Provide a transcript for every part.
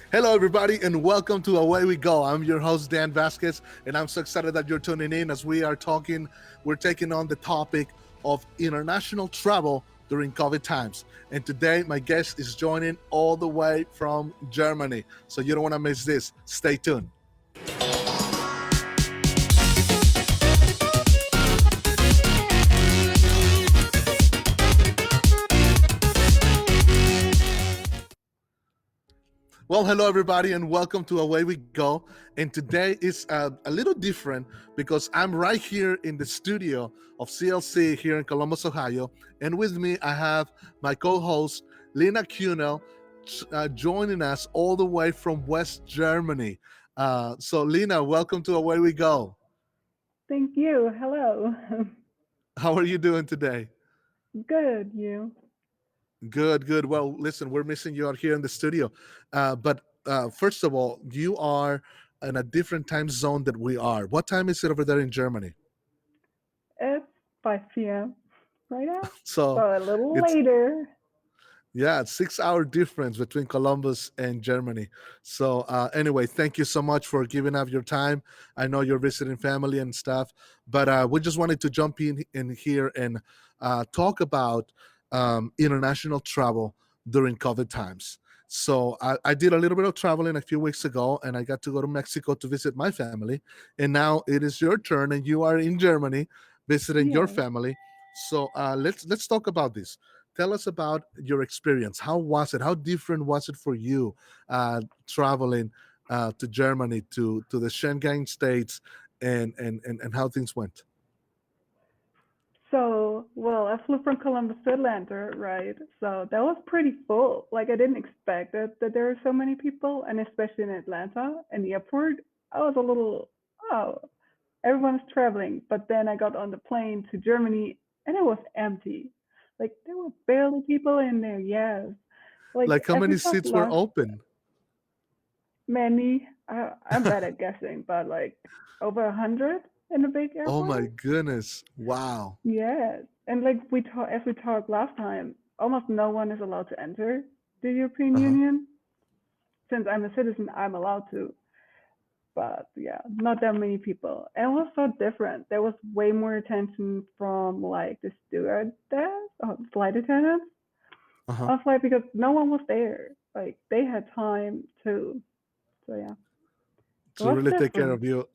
Hello, everybody, and welcome to Away We Go. I'm your host, Dan Vasquez, and I'm so excited that you're tuning in as we're taking on the topic of international travel during COVID times. And today, my guest is joining all the way from Germany. So you don't want to miss this. Stay tuned. Well, hello everybody, and welcome to Away We Go. And today is a little different because I'm right here in the studio of CLC here in Columbus, Ohio. And with me, I have my co-host Lena Kunel joining us all the way from West Germany. So, Lena, welcome to Away We Go. Thank you. Hello. How are you doing today? Good, you. Good, good. Well, listen, we're missing you out here in the studio. But first of all, you are in a different time zone that we are. What time is it over there in Germany? It's 5 p.m. right now, So so a little it's later. yeah, it's 6 hour difference between Columbus and Germany. So anyway, thank you so much for giving up your time. I know you're visiting family and stuff, but we just wanted to jump in here and talk about international travel during COVID times. So I did a little bit of traveling a few weeks ago, and I got to go to Mexico to visit my family. And now it is your turn, and you are in Germany visiting your Yes. family. So let's talk about this. Tell us about your experience. How was it? How different was it for you traveling to Germany, to the Schengen states, and how things went? So, well, I flew from Columbus to Atlanta, right? So that was pretty full. Like, I didn't expect that there were so many people, and especially in Atlanta and the airport, I was a little, oh, everyone's traveling. But then I got on the plane to Germany, and it was empty. Like, there were barely people in there. Yes. Like, Like how as we many talked seats were last open? many. I'm bad at guessing, but like over 100 in a big Oh airport. my goodness! Wow. Yes, and like as we talked last time, almost no one is allowed to enter the European Uh huh. Union. Since I'm a citizen, I'm allowed to. But yeah, not that many people. And it was so different. There was way more attention from like the stewardess or flight attendants Uh huh. on flight because no one was there. Like they had time to. So yeah, it To was really take care different. of you.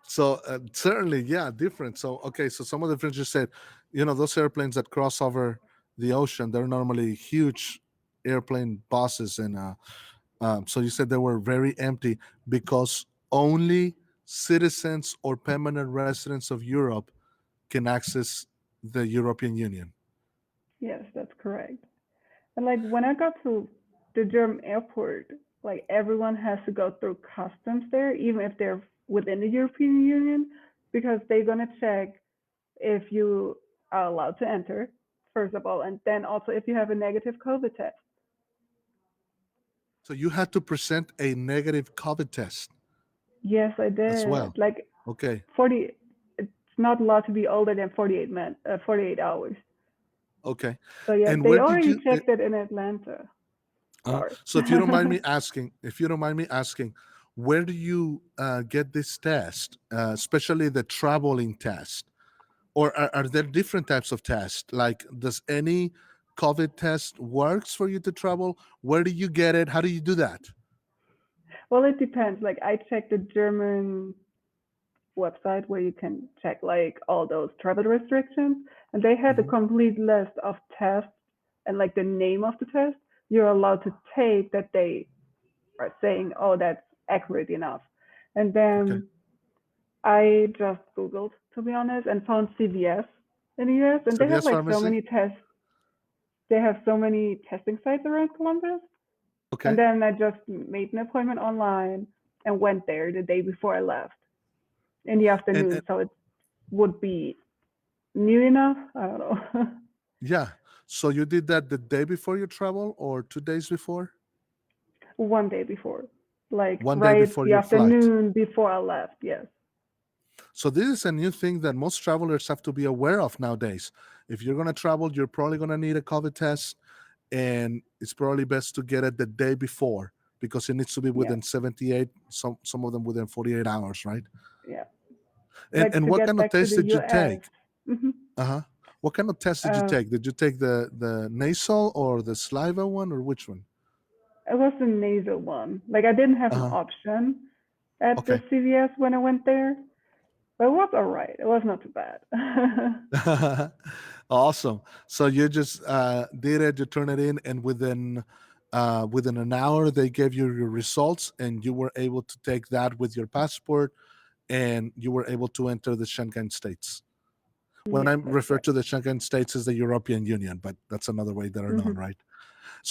So certainly, yeah, different. So okay, so some of the friends just said, those airplanes that cross over the ocean, they're normally huge airplane buses, and so you said they were very empty because only citizens or permanent residents of Europe can access the European Union. Yes, that's correct. And like when I got to the German airport, like everyone has to go through customs there, even if they're within the European Union, because they're gonna check if you are allowed to enter, first of all, and then also if you have a negative COVID test. So you had to present a negative COVID test Yes, I as did. well. Like Okay, 40, it's not allowed to be older than 48 hours. okay. So yeah, And they where did already you? checked it in Atlanta. Sorry. So if you don't mind me asking, where do you get this test, especially the traveling test, or are there different types of tests? Like, does any COVID test works for you to travel? Where do you get it? How do you do that? Well, it depends. Like I checked the German website where you can check like all those travel restrictions, and they had a Hmm. complete list of tests and like the name of the test you're allowed to take that they are saying, oh, that's accurate enough. And Okay. then I just Googled, to be honest, and found CVS in the US, and they have CVS like so pharmacy. many tests. They have so many testing sites around Columbus. And Okay. then I just made an appointment online and went there the day before I left in the And afternoon. So it would be new enough. I don't know. yeah, so you did that the day before you travel, or 2 days before? One day before, like One day right before the your flight. afternoon before I left. Yes. So this is a new thing that most travelers have to be aware of nowadays. If you're going to travel, you're probably going to need a COVID test, and it's probably best to get it the day before because it needs to be Yeah, within 78, some of them within 48 hours, right? yeah. And Like to what get kind of back to test the did you US. take? Hmm. Uh-huh. What kind of test did you Uh, take? Did you take the nasal or the saliva one, or which one? it was the nasal one. Like I didn't have an Uh-huh. option at the Okay. CVS when I went there, but it was all right. It was not too bad. Awesome. So you just did it, you turn it in, and within an hour they gave you your results, and you were able to take that with your passport, and you were able to enter the Schengen states. When I Yes, that's refer right. to the Schengen states as the European Union, but that's another way that are known, Hmm. right?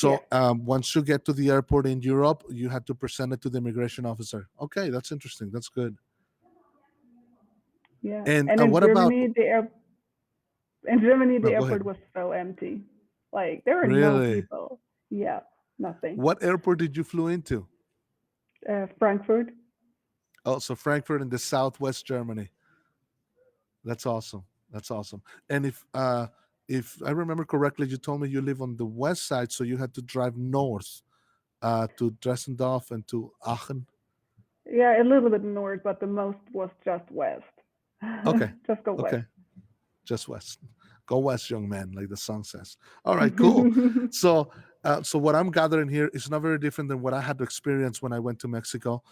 Yeah, So once you get to the airport in Europe, you had to present it to the immigration officer. Okay, that's interesting. That's good. yeah. And And in what about? Germany, the No, go ahead. airport was so empty. Like there were no Really? people. Yeah, nothing. What airport did you flew into? Frankfurt. Oh, so Frankfurt in the southwest Germany. That's awesome. That's awesome. And if I remember correctly, you told me you live on the west side, so you had to drive north to Dresendorf and to Aachen. Yeah, a little bit north, but the most was just west. Okay. Just go west. Okay. Just west. Go west, young man, like the song says. All right, cool. So, so what I'm gathering here is not very different than what I had to experience when I went to Mexico.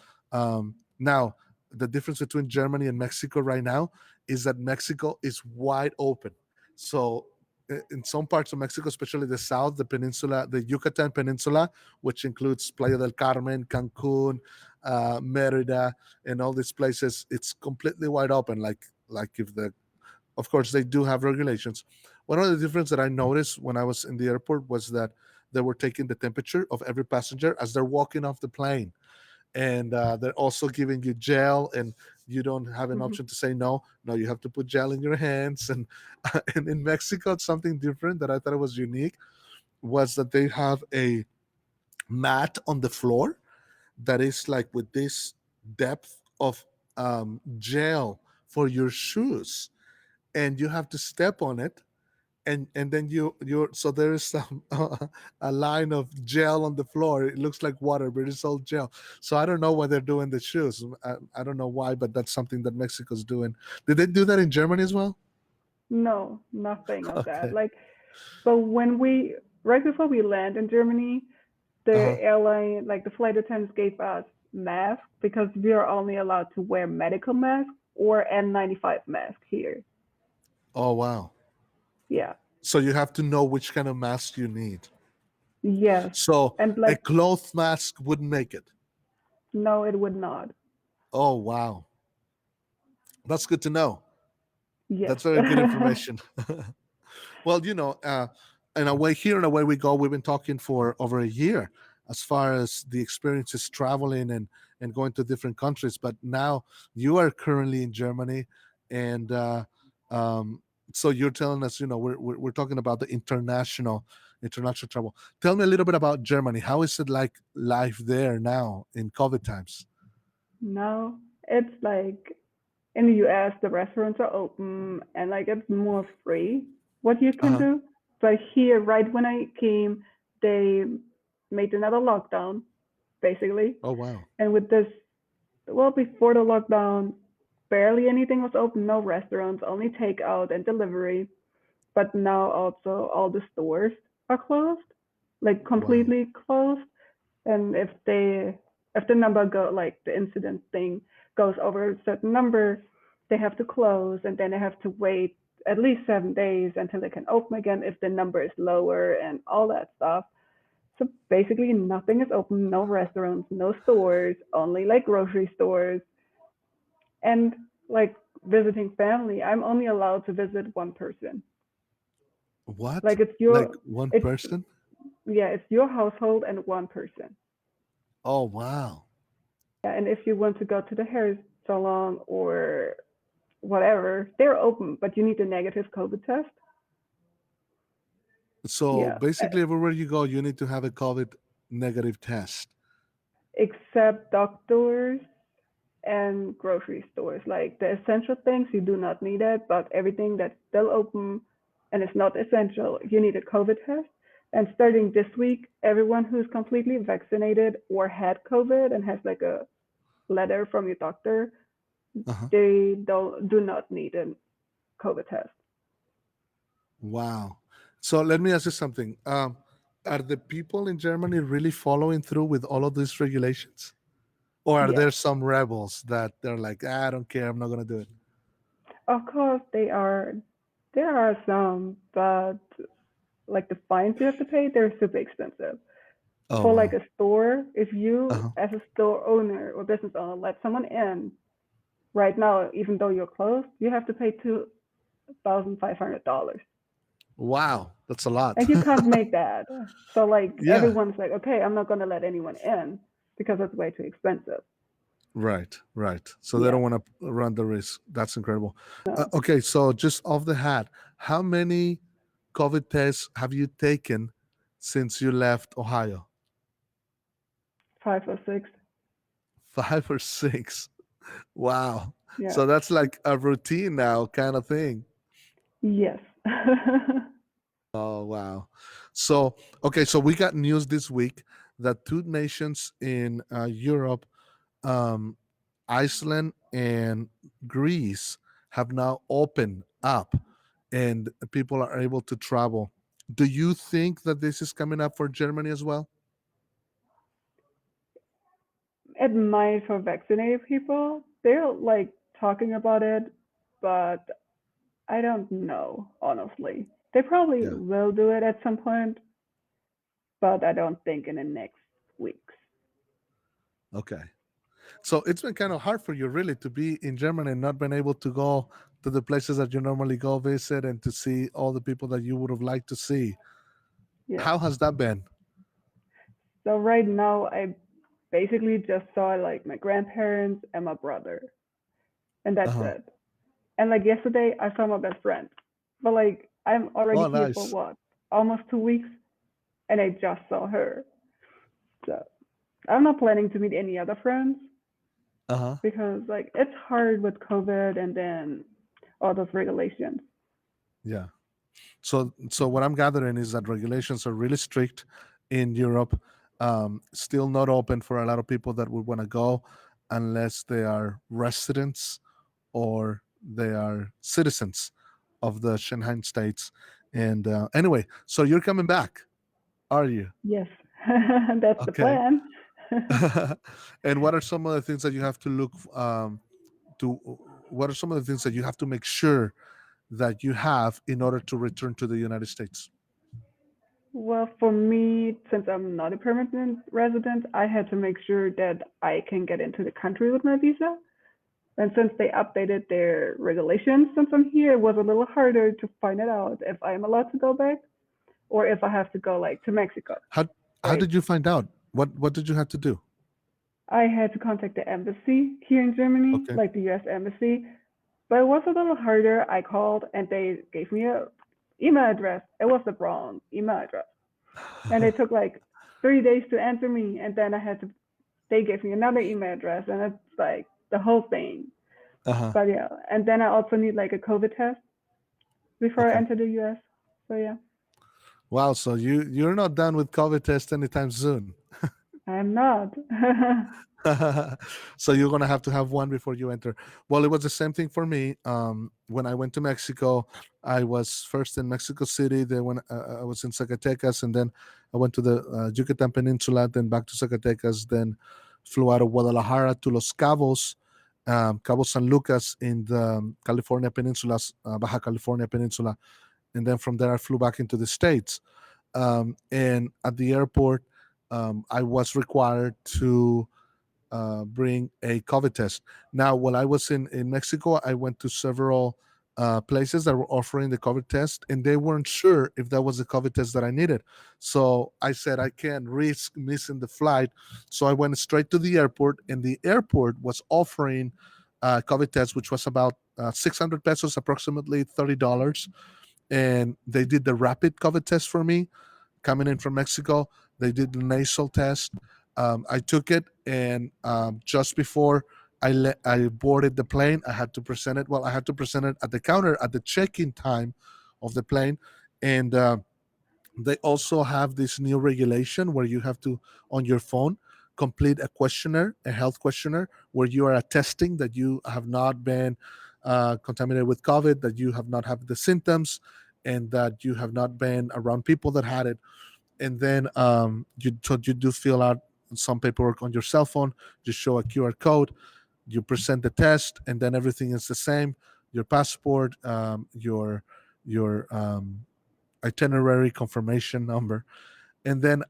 Now, the difference between Germany and Mexico right now is that Mexico is wide open. So, in some parts of Mexico, especially the south, the peninsula, the Yucatan Peninsula, which includes Playa del Carmen, Cancun, Merida, and all these places, it's completely wide open. Like if the of course they do have regulations. One of the difference that I noticed when I was in the airport was that they were taking the temperature of every passenger as they're walking off the plane, and they're also giving you gel, and you don't have an option to say no. No, you have to put gel in your hands. And and in Mexico, it's something different that I thought was unique, was that they have a mat on the floor that is like with this depth of gel for your shoes, and you have to step on it, and then you're so there is some a line of gel on the floor. It looks like water, but it's all gel. So I don't know why they're doing the shoes. I don't know why, but that's something that Mexico's doing. Did they do that in Germany as well? No, nothing of that. Okay. Like, but when we right before we land in Germany, the Uh-huh. airline, like the flight attendants, gave us masks because we are only allowed to wear medical masks or N95 mask here. Oh wow. Yeah. So you have to know which kind of mask you need. Yes. So And a like, cloth mask wouldn't make it. no, it would not. Oh wow. That's good to know. Yes. That's very good information. Well, in a way, here in a way we go. We've been talking for over a year as far as the experiences traveling and going to different countries. But now you are currently in Germany, and um, so you're telling us, we're talking about the international travel. Tell me a little bit about Germany. How is it like life there now in COVID times? No, it's like in the US, the restaurants are open and like it's more free what you Uh can huh. do. But here, right when I came, they made another lockdown, basically. Oh wow. And with this, well, before the lockdown, barely anything was open, no restaurants, only takeout and delivery. But now also all the stores are closed, like Wow. completely closed. And if the number go like the incident thing goes over a certain number, they have to close, and then they have to wait at least 7 days until they can open again if the number is lower and all that stuff. So basically, nothing is open, no restaurants, no stores, only like grocery stores. And like visiting family, I'm only allowed to visit one person. What? Like it's Like your, one it's person? yeah, it's your household and one person. Oh wow. Yeah, and if you want to go to the hair salon or whatever, they're open, but you need a negative COVID test. So Yeah, basically, everywhere you go, you need to have a COVID negative test. except doctors and grocery stores. Like the essential things, you do not need it, but everything that's still open and it's not essential, you need a COVID test. And starting this week, everyone who's completely vaccinated or had COVID and has like a letter from your doctor, Uh-huh. they do not need a COVID test. Wow. So let me ask you something. Are the people in Germany really following through with all of these regulations? Or are Yes, there some rebels that they're like, "Ah, I don't care, I'm not going to do it"? of course they are. There are some, but like the fines you have to pay, they're super expensive. Oh, For like wow. a store, if you Uh-huh. as a store owner or business owner let someone in right now, even though you're closed, you have to pay $2,500. Wow. That's a lot. And you can't make that. So like Yeah. everyone's like, okay, I'm not gonna let anyone in because it's way too expensive. Right, right. So they Yeah. don't want to run the risk. That's incredible. No. Okay, so just off the hat, how many COVID tests have you taken since you left Ohio? 5 or 6. Five or six? Wow. Yeah. So that's like a routine now, kind of thing. Yes. Oh, wow. So, okay, so we got news this week that two nations in Europe, um, Iceland and Greece, have now opened up and people are able to travel. Do you think that this is coming up for Germany as well? It might for vaccinated people. They're like talking about it, but I don't know, honestly. They probably Yeah. will do it at some point, but I don't think in the next weeks. Okay. So it's been kind of hard for you, really, to be in Germany and not been able to go to the places that you normally go visit and to see all the people that you would have liked to see. Yes. How has that been? So right now I basically just saw like my grandparents and my brother, and Uh that's huh. it. And like yesterday I saw my best friend. But like I'm already Oh, here for nice. what? Almost 2 weeks and I just saw her. So I'm not planning to meet any other friends Uh huh. because like it's hard with COVID and then all those regulations. Yeah. So what I'm gathering is that regulations are really strict in Europe. Still not open for a lot of people that would want to go unless they are residents or they are citizens of the Schengen states. And anyway, so you're coming back, are you? Yes, that's the Okay. plan. And what are some of the things that you have to look to? What are some of the things that you have to make sure that you have in order to return to the United States? Well, for me, since I'm not a permanent resident, I had to make sure that I can get into the country with my visa. And since they updated their regulations since I'm here, it was a little harder to find it out if I'm allowed to go back or if I have to go like to Mexico, How how right? did you find out? What did you have to do? I had to contact the embassy here in Germany, Okay. like the US embassy, but it was a little harder. I called and they gave me a email address. It was the wrong email address. And it took like 3 days to answer me and then I had to they gave me another email address and it's like the whole thing. Uh-huh. But yeah, and then I also need like a COVID test before I Okay. enter the US. So yeah, Wow. So you're not done with COVID test anytime soon. I'm not. So you're gonna have to have one before you enter. Well, it was the same thing for me. When I went to Mexico, I was first in Mexico City. Then when I was in Zacatecas, and then I went to the Yucatan Peninsula, then back to Zacatecas, then flew out of Guadalajara to Los Cabos, Cabo San Lucas in the California Peninsula, Baja California Peninsula, and then from there I flew back into the States. And at the airport, I was required to bring a COVID test. Now, while I was in Mexico, I went to several places that were offering the COVID test, and they weren't sure if that was the COVID test that I needed. So I said, I can't risk missing the flight. So I went straight to the airport, and the airport was offering COVID test, which was about 600 pesos, approximately $30. And they did the rapid COVID test for me coming in from Mexico. They did the nasal test. I took it, and just before I boarded the plane, I had to present it. Well, I had to present it at the counter at the check-in time of the plane, and They also have this new regulation where you have to, on your phone, complete a questionnaire, a health questionnaire, where you are attesting that you have not been contaminated with COVID, that you have not had the symptoms, and that you have not been around people that had it. And then you do fill out some paperwork on your cell phone. You show a QR code, you present the test, and then everything is the same. Your passport, your itinerary confirmation number, and then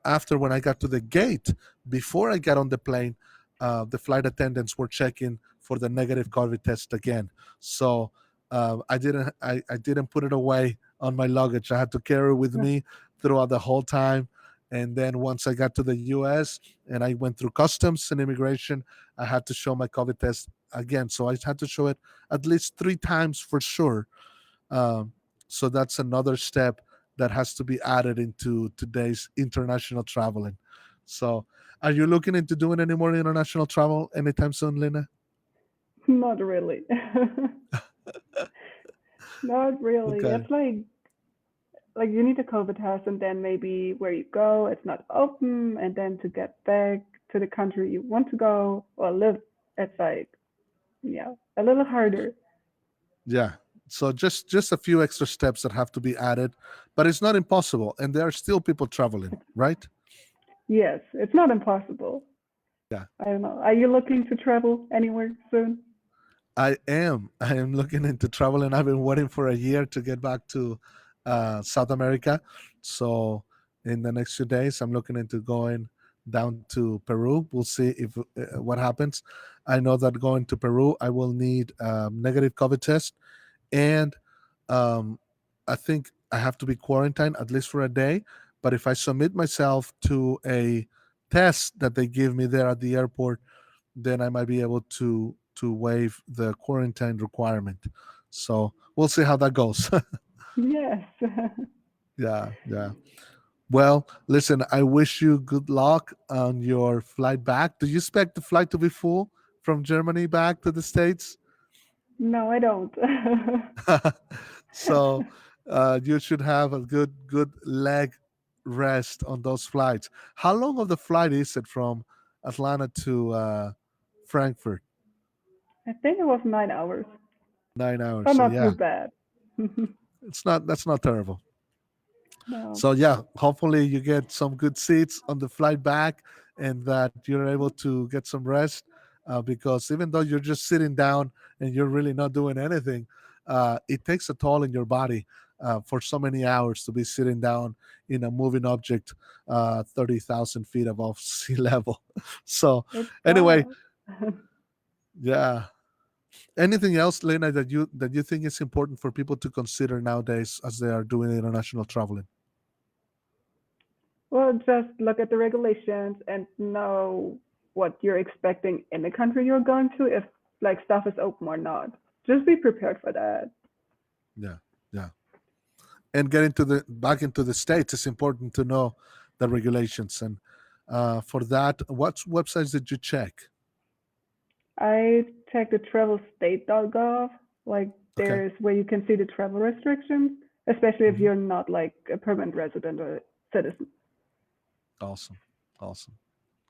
after, when I got to the gate, before I got on the plane, the flight attendants were checking for the negative COVID test again. So I didn't put it away on my luggage. I had to carry it with me throughout the whole time. And then once I got to the U.S. and I went through customs and immigration, I had to show my COVID test again. So I had to show it at least 3 times for sure. um, so that's another step that has to be added into today's international traveling. So, are you looking into doing any more international travel anytime soon, Lena? Not really. Not really. Okay. It's like you need a COVID test, and then maybe where you go, it's not open, and then to get back to the country you want to go or live, it's like, yeah, a little harder. Yeah. So just a few extra steps that have to be added, but it's not impossible, and there are still people traveling, right? Yes, it's not impossible. Yeah. I don't know. Are you looking to travel anywhere soon? I am. I am looking into traveling. I've been waiting for a year to get back to South America. So in the next few days, I'm looking into going down to Peru. We'll see if what happens. I know that going to Peru, I will need negative COVID test, and um, I think I have to be quarantined at least for a day. But if I submit myself to a test that they give me there at the airport, then I might be able to waive the quarantine requirement. So we'll see how that goes. Yes. Yeah, yeah. Well, listen, I wish you good luck on your flight back. Do you expect the flight to be full from Germany back to the States? No, I don't. So you should have a good leg rest on those flights. How long of the flight is it from Atlanta to Frankfurt? I think it was 9 hours, 9 hours. so So not too yeah, bad. that's not terrible. No, So yeah, hopefully you get some good seats on the flight back, and that you're able to get some rest. Because even though you're just sitting down and you're really not doing anything, it takes a toll in your body for so many hours to be sitting down in a moving object 30,000 feet above sea level. So it anyway, does. yeah. Anything else, Lena, that you think is important for people to consider nowadays as they are doing international traveling? Well, just look at the regulations and know what you're expecting in the country you're going to, if like stuff is open or not. Just be prepared for that. Yeah, yeah. And getting to the back into the states, it's important to know the regulations. And for that, what websites did you check? I checked the travelstate.gov. Like Okay. there's where you can see the travel restrictions, especially if Hmm. you're not like a permanent resident or citizen. Awesome, awesome,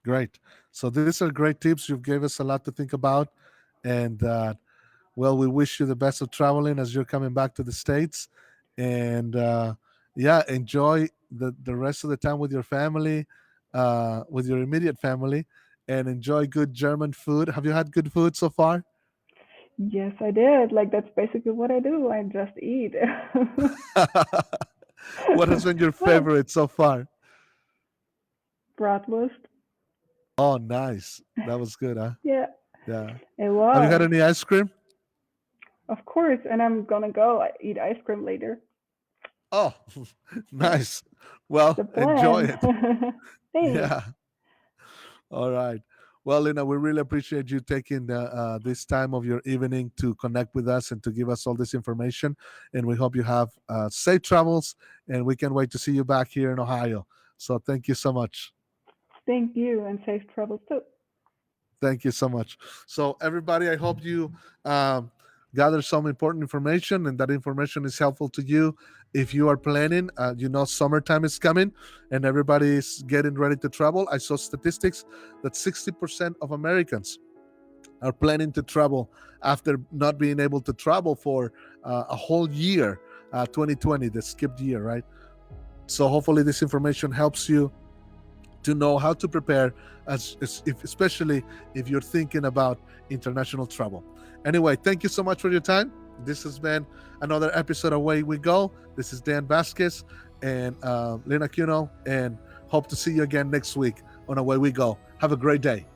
great. So these are great tips. You've gave us a lot to think about, and well, we wish you the best of traveling as you're coming back to the states, and yeah, enjoy the rest of the time with your family, with your immediate family, and enjoy good German food. Have you had good food so far? Yes, I did. Like that's basically what I do. I just eat. What has been your Well, favorite so far? bratwurst. Oh, nice. That was good, huh? Yeah, Yeah. it Have you had was. any ice cream? Of course, and I'm gonna go eat ice cream later. Oh, That's nice. Well, the enjoy plan. it. Thanks. Yeah. All right. Well, Lena, we really appreciate you taking this time of your evening to connect with us and to give us all this information. And we hope you have safe travels. And we can't wait to see you back here in Ohio. So thank you so much. Thank you, and safe travels too. Thank you so much. So, everybody, I hope you um, gather some important information, and that information is helpful to you if you are planning. Summertime is coming and everybody is getting ready to travel. I saw statistics that 60% of Americans are planning to travel after not being able to travel for a whole year, 2020, the skipped year, right? So hopefully this information helps you to know how to prepare, especially if you're thinking about international travel. Anyway, thank you so much for your time. This has been another episode of Away We Go. This is Dan Vasquez and Lena Cuno, and hope to see you again next week on Away We Go. Have a great day.